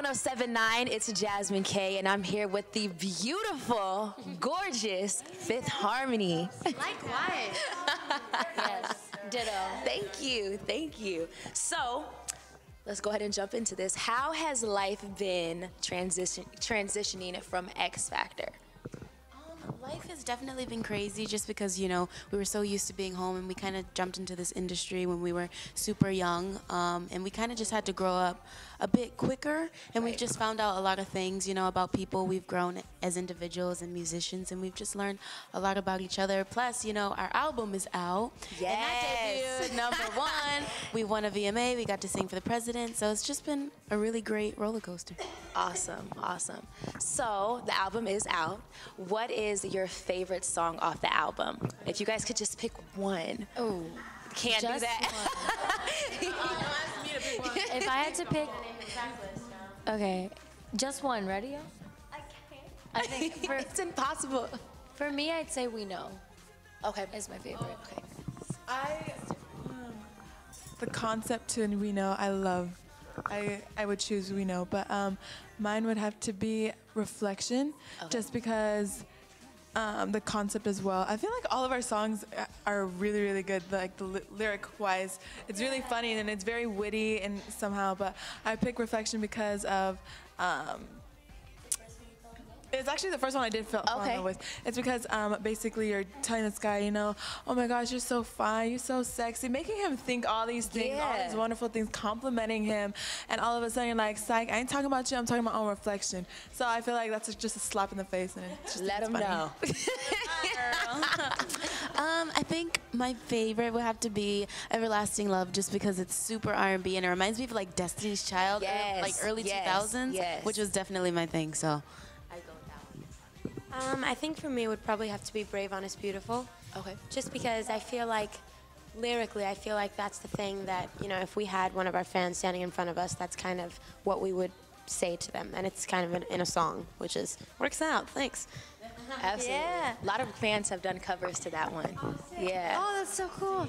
Hot1079, it's Jasmine K, and I'm here with the beautiful, gorgeous Fifth Harmony. Likewise. Yes, ditto. Thank you, thank you. So, let's go ahead and jump into this. How has life been transitioning from X Factor? Life has definitely been crazy just because, you know, we were so used to being home and we kind of jumped into this industry when we were super young, and we kind of just had to grow up a bit quicker, and we've just found out a lot of things, you know, about people. We've grown as individuals and musicians, and we've just learned a lot about each other. Plus, you know, our album is out. Yes. And that debuted #1. We won a VMA. We got to sing for the president. So it's just been a really great roller coaster. Awesome, awesome. So, the album is out. What is your favorite song off the album? If you guys could just pick one. Oh. Can't do that. If I had to pick, okay, just one. Ready? Yo? I think It's impossible. for me, I'd say We Know Okay. is my favorite. Okay. The concept to We Know, I love. I would choose We Know, but mine would have to be Reflection, just because the concept as well. I feel like all of our songs are really, really good. Like the lyric-wise, it's really funny and it's very witty and somehow. But I pick Reflection because of. It's actually the first one I did fall in love with. It's because basically you're telling this guy, you know, oh my gosh, you're so fine, you're so sexy, making him think all these things, all these wonderful things, complimenting him, and all of a sudden you're like, psych, I ain't talking about you, I'm talking about my own reflection. So I feel like that's just a slap in the face, and it's just Let him funny. know. I think my favorite would have to be Everlasting Love, just because it's super R&B and it reminds me of like Destiny's Child, like early 2000s, which was definitely my thing. So. I think for me it would probably have to be Brave, Honest, Beautiful. Okay. Just because I feel like, lyrically, I feel like that's the thing that, you know, if we had one of our fans standing in front of us, that's kind of what we would say to them. And it's kind of in a song, which is, works out, thanks. Absolutely. Yeah. A lot of fans have done covers to that one. Yeah. Oh, that's so cool.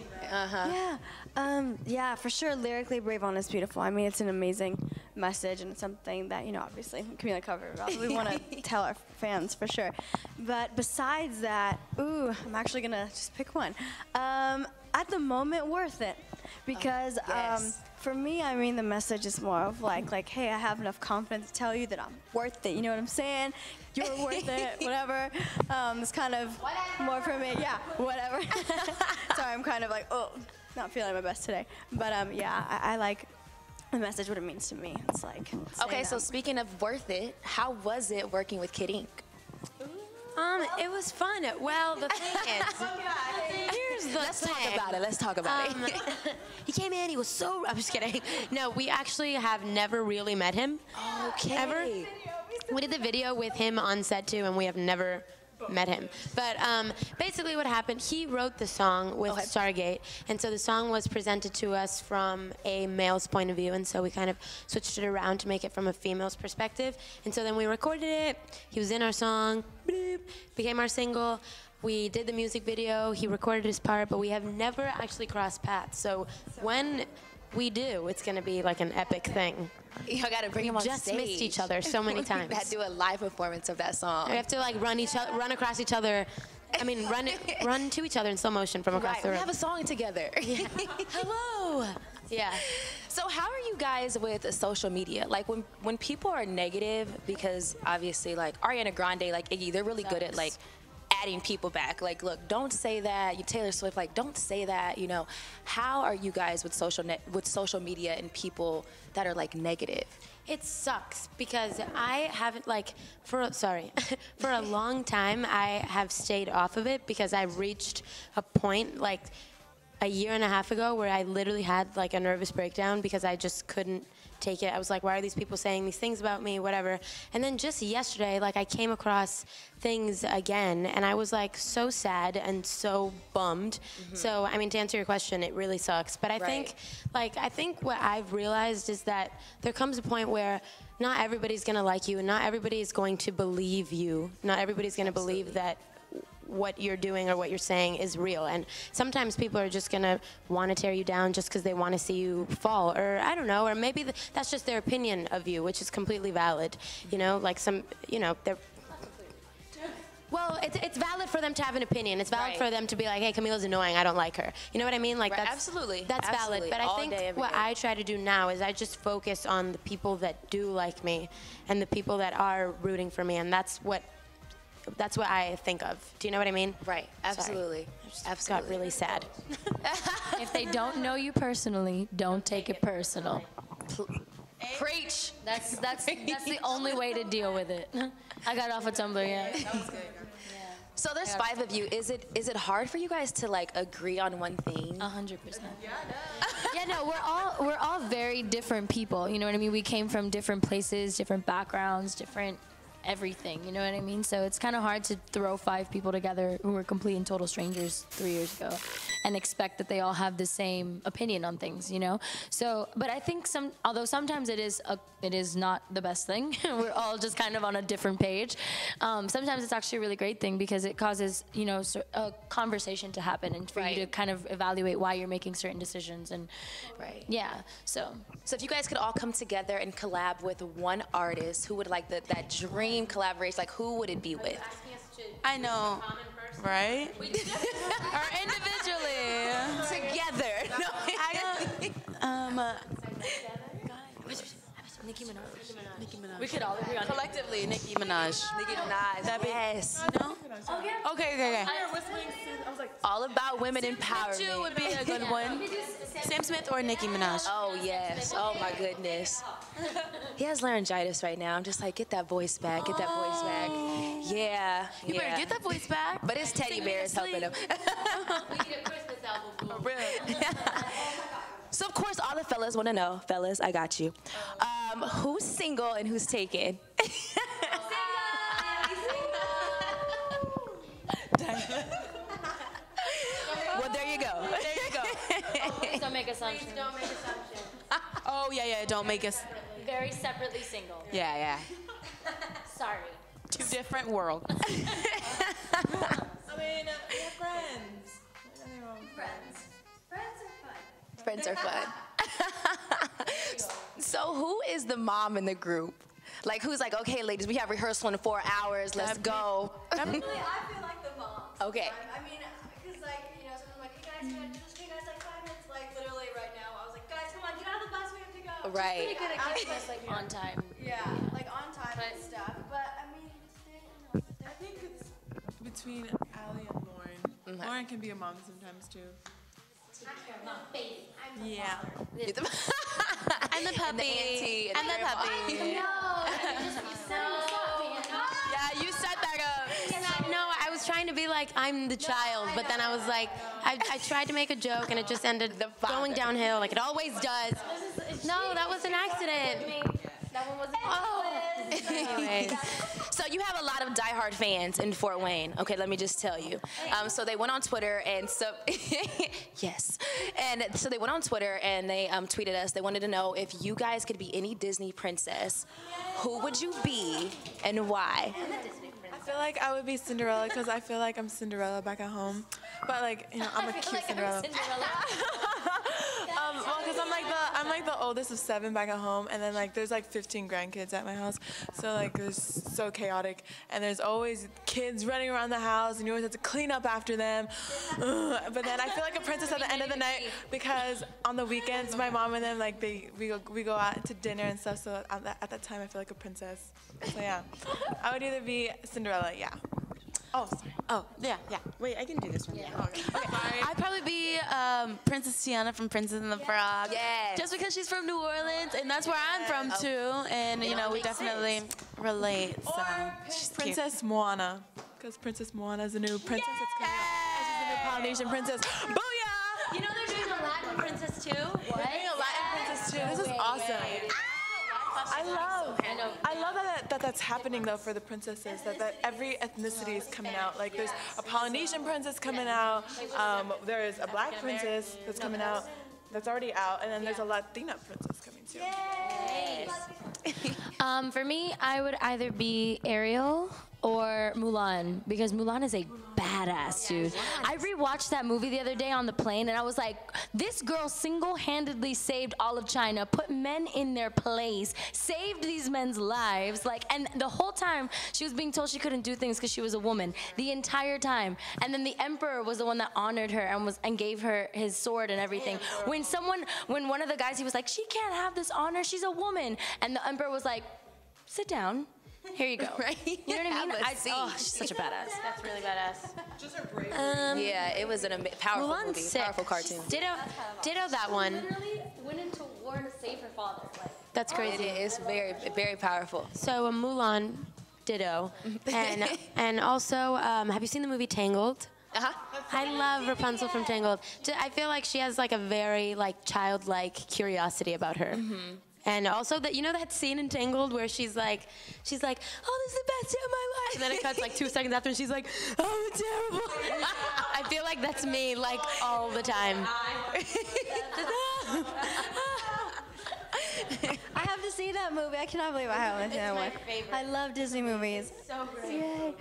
Yeah, for sure. Lyrically, Brave, Honest, Beautiful. I mean, it's an amazing message, and it's something that, you know, obviously, Camila covered. We want to tell our fans for sure. But besides that, I'm actually gonna just pick one. At the moment, Worth It, because for me, I mean, the message is more of like, hey, I have enough confidence to tell you that I'm worth it. You know what I'm saying? You're worth it, whatever. It's kind of more for me. Yeah, whatever. Sorry, I'm kind of like, not feeling my best today. But yeah, I like the message, what it means to me. It's like, Okay, so speaking of Worth It, how was it working with Kid Ink? It was fun. Well, the thing is, here's the Let's thing. talk about it. Let's talk about it. He came in, he was so, I'm just kidding. No, we actually have never really met him. Okay. Ever. We did the video with him on set too, and we have never met him. But basically what happened, he wrote the song with Stargate, and so the song was presented to us from a male's point of view, and so we kind of switched it around to make it from a female's perspective. And so then we recorded it, he was in our song, became our single. We did the music video, he recorded his part, but we have never actually crossed paths. So when we do, it's gonna be like an epic thing. You gotta bring him on Just stage. missed each other so many times. We had to do a live performance of that song. We have to like run across each other. I mean, run to each other in slow motion from across the room. We have a song together. Hello. Yeah. So how are you guys with social media? Like when people are negative, because obviously like Ariana Grande, like Iggy, they're really good at like adding people back. Like, look, don't say that. You Taylor Swift, like, don't say that. You know, how are you guys with social media and people that are like negative? It sucks because I haven't for a long time I have stayed off of it because I reached a point like a year and a half ago where I literally had like a nervous breakdown because I just couldn't take it. I was like, why are these people saying these things about me, whatever. And then just yesterday, like I came across things again and I was like so sad and so bummed. So, I mean, to answer your question, it really sucks. But I think what I've realized is that there comes a point where not everybody's gonna like you and not everybody is going to believe you. Not everybody's gonna believe that what you're doing or what you're saying is real. And sometimes people are just gonna want to tear you down just because they want to see you fall, or I don't know, or maybe that's just their opinion of you, which is completely valid. You know, like some, you know, they're. Well, it's valid for them to have an opinion. It's valid for them to be like, hey, Camille's annoying, I don't like her. You know what I mean? Like that's absolutely. That's valid. But I think what I try to do now is I just focus on the people that do like me and the people that are rooting for me, and that's what I think of. Do you know what I mean? Right. Absolutely. Absolutely. Got really sad. If they don't know you personally, don't take it personal. Preach. That's the only way to deal with it. I got off of Tumblr, yeah. That was good. So there's 5 of you. Is it hard for you guys to like agree on one thing? 100%. Yeah, no, we're all very different people. You know what I mean? We came from different places, different backgrounds, different everything. You know what I mean? So it's kind of hard to throw 5 people together who were complete and total strangers 3 years ago, and expect that they all have the same opinion on things. You know? So, but I think although sometimes it is not the best thing. We're all just kind of on a different page. Sometimes it's actually a really great thing because it causes, you know, a conversation to happen and for you to kind of evaluate why you're making certain decisions and yeah. So if you guys could all come together and collab with one artist, who would like that dream collaboration? Like who would it be with? I know, right? Or individually. Together. No. Nicki Minaj. we could all agree on Collectively, Nicki Minaj. Nicki Minaj. Yes. No? Okay. All about women empowerment. Two would be a good one. Sam Smith or Nicki Minaj. Oh yes. Oh my goodness. He has laryngitis right now. I'm just like, get that voice back. Get that voice back. Yeah. You better get that voice back. But his teddy bear is helping him. We need a Christmas album. Really? So of course all the fellas want to know, fellas, I got you. Who's single and who's taken? Well, there you go. Please don't make assumptions. Oh, yeah, don't make us. Very separately single. Yeah. Sorry. 2 different worlds. I mean, we're friends. Friends are fun. So who is the mom in the group? Like who's like, okay, ladies, we have rehearsal in 4 hours. Let's go. Really, I feel like the mom. Okay. I mean, because like, you know, someone's like, hey guys, just give you guys like 5 minutes. Like literally right now, I was like, guys, come on, get out of the bus, we have to go. Right. Pretty good at keeping us like on time. Yeah, like on time and stuff. But I mean, I think it's between Allie and Lauren. Lauren can be a mom sometimes too. Yeah. And the puppy. And the puppy. Yeah, you set that up. No, I was trying to be like, I'm the child, but then I was like, I tried to make a joke and it just ended going downhill like it always does. No, that was an accident. That one wasn't. Anyways. So you have a lot of diehard fans in Fort Wayne. Okay, let me just tell you. So they went on Twitter and yes. And so they went on Twitter and they tweeted us. They wanted to know if you guys could be any Disney princess, who would you be and why? I feel like I would be Cinderella because I feel like I'm Cinderella back at home. But like, you know, I'm a cute Cinderella. Well, because I'm like the oldest of 7 back at home, and then like there's like 15 grandkids at my house, so like it's so chaotic, and there's always kids running around the house, and you always have to clean up after them. But then I feel like a princess at the end of the night because on the weekends my mom and them like we go out to dinner and stuff. So at that time I feel like a princess. So yeah, I would either be Cinderella, yeah. Oh, sorry. Oh, yeah. Wait, I can do this one. Yeah. Okay. I'd probably be Princess Tiana from Princess and the Frog. Yes. Just because she's from New Orleans, and that's where I'm from too. And you know, we definitely relate. So she's Princess Moana, because Princess Moana is a new princess that's coming out. She's the new Polynesian princess. Booyah! You know they're doing a Latin princess too? What? They're doing a Latin princess too. This is awesome. I love that that's happening though for the princesses. That every ethnicity is coming out. Like there's a Polynesian princess coming out. There is a black princess that's coming out. That's already out, and then there's a Latina princess coming too. For me, I would either be Ariel or Mulan, because Mulan is a badass, dude. I rewatched that movie the other day on the plane, and I was like, this girl single-handedly saved all of China, put men in their place, saved these men's lives, like, and the whole time she was being told she couldn't do things because she was a woman, the entire time. And then the emperor was the one that honored her and gave her his sword and everything. When one of the guys, he was like, she can't have this honor, she's a woman, and the emperor was like, sit down. Here you go. Right? You know what I mean? Oh, she's such a badass. That's really badass. Just her bravery. Yeah, it was powerful Mulan's movie, sick. powerful cartoon. Ditto that one. Literally went into war to save her father. That's crazy. It is very, very powerful. So Mulan, ditto, and also, have you seen the movie Tangled? I love Rapunzel from Tangled. I feel like she has like a very like childlike curiosity about her. And also that, you know that scene in Tangled where she's like, oh, this is the best day of my life. And then it cuts like 2 seconds after and she's like, oh, I'm terrible. I feel like that's me like all the time. I have to see that movie. I cannot believe I haven't seen that one. favorite. I love Disney movies. So great. Yay.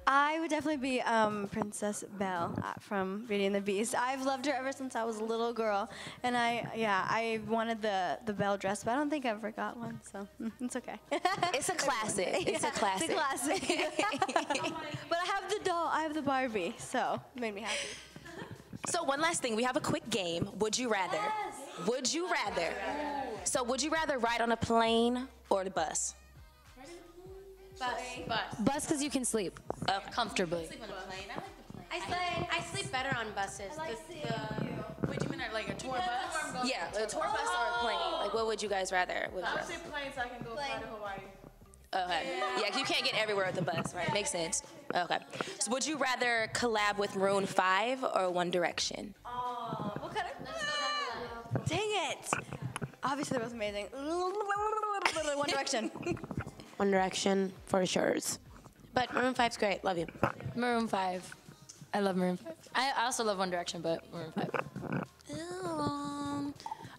I would definitely be Princess Belle from Beauty and the Beast. I've loved her ever since I was a little girl, and I wanted the Belle dress, but I don't think I ever got one, so it's okay. It's a classic. It's a classic. It's a classic. But I have the doll. I have the Barbie, so it made me happy. So one last thing, we have a quick game. Would you rather? Would you rather? So would you rather ride on a plane or the bus? Bus, because you can sleep comfortably. I sleep better on buses. Wait, do you mean like a tour bus? Yeah, a tour bus or a plane. Like, what would you guys rather? I would say plane so I can go fly to Hawaii. Okay. Yeah, 'cause you can't get everywhere with the bus, right? Makes sense. Okay. So would you rather collab with Maroon 5 or One Direction? Oh, what kind of? Dang it! Obviously, that was amazing. One Direction. One Direction for sure. But Maroon 5's great. Love you. Maroon 5. I love Maroon 5. I also love One Direction, but Maroon 5.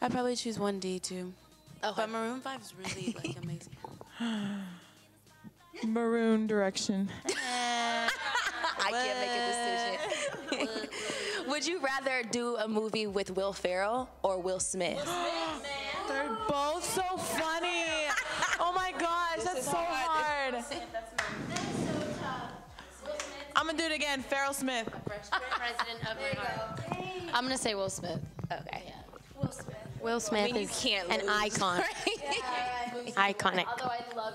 I'd probably choose 1D too. Okay. But Maroon 5 is really like amazing. Maroon Direction. I can't make a decision. Would you rather do a movie with Will Ferrell or Will Smith? They're both so funny. Oh my gosh, that's so hard. I'm gonna do it again. Ferrell Smith. President of my heart. I'm going to say Will Smith. Okay. Will Smith I mean, you is can't an lose, icon. Iconic. Although I love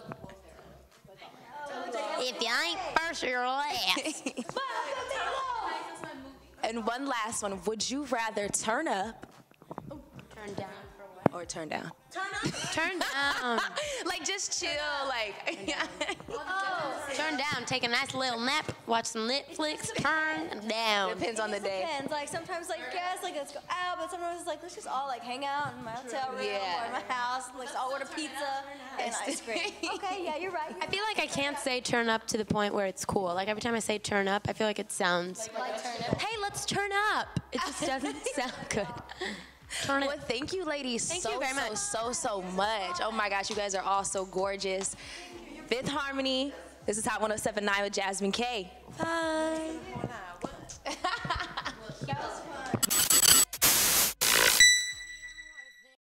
If you ain't first, you're last. And one last one. Would you rather turn up Turn down. or turn down? Turn down. Like, just chill. Like, Turn down. Take a nice little nap. Watch some Netflix. Turn down. depends on the day. Depends. Like sometimes, like yes, like let's go out, but sometimes it's like let's just all like hang out in my hotel room or in my house. And, let's all order pizza and ice cream. Okay, yeah, you're right. I feel like I can't say turn up to the point where it's cool. Like every time I say turn up, I feel like it sounds hey, let's turn up. It just doesn't sound good. Turn Well, it. thank you, ladies, Thank so, you very much. so much. Oh my gosh, you guys are all so gorgeous. Fifth Harmony. This is Hot 1079 with Jasmine K. Bye. That was fun.